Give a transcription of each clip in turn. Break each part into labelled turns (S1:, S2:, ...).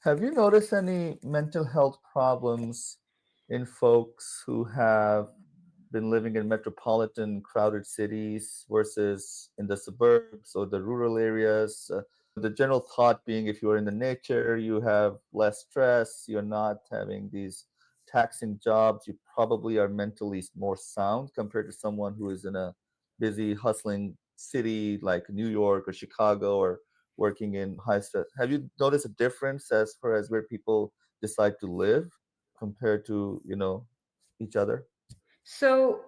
S1: Have you noticed any mental health problems in folks who have been living in metropolitan crowded cities versus in the suburbs or the rural areas? The general thought being if you're in the nature, you have less stress, you're not having these taxing jobs, you probably are mentally more sound compared to someone who is in a busy, hustling city like New York or Chicago or working in high stress. Have you noticed a difference as far as where people decide to live compared to, each other?
S2: So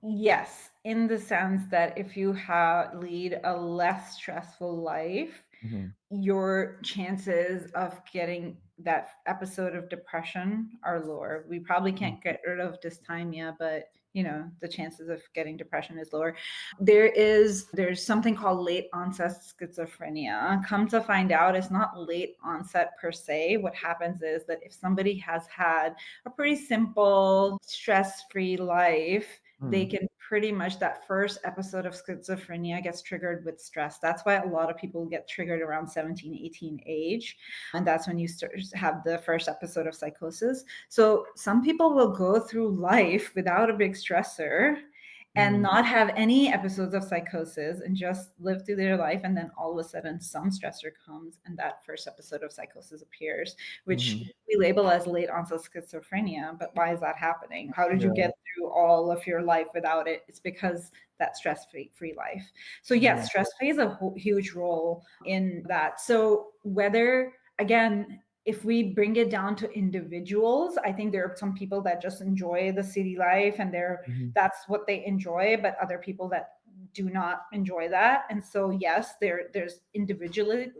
S2: yes, in the sense that if you have lead a less stressful life,
S1: Hmm.
S2: your chances of getting that episode of depression are lower. We probably can't get rid of dysthymia, but the chances of getting depression is lower. There's something called late onset schizophrenia. Come to find out, it's not late onset per se. What happens is that if somebody has had a pretty simple stress-free life, they
S1: Hmm.
S2: can pretty much, that first episode of schizophrenia gets triggered with stress. That's why a lot of people get triggered around 17, 18 age, and that's when you start have the first episode of psychosis. So some people will go through life without a big stressor and
S1: Hmm.
S2: not have any episodes of psychosis and just live through their life, and then all of a sudden some stressor comes and that first episode of psychosis appears, which
S1: Hmm.
S2: we label as late onset schizophrenia. But why is that happening? How did you
S1: Yeah.
S2: get through all of your life without it? It's because that stress-free life. So yes,
S1: Hmm.
S2: stress plays a huge role in that. So whether, again, if we bring it down to individuals, I think there are some people that just enjoy the city life and
S1: Hmm.
S2: that's what they enjoy, but other people that do not enjoy that. And so yes, there's individually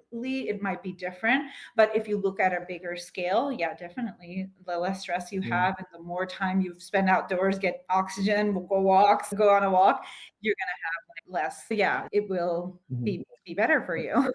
S2: it might be different, but if you look at a bigger scale, yeah, definitely the less stress you
S1: Yeah.
S2: have and the more time you spend outdoors, get oxygen, go on a walk, you're going to have like less. Yeah, it will
S1: Hmm.
S2: be better for you.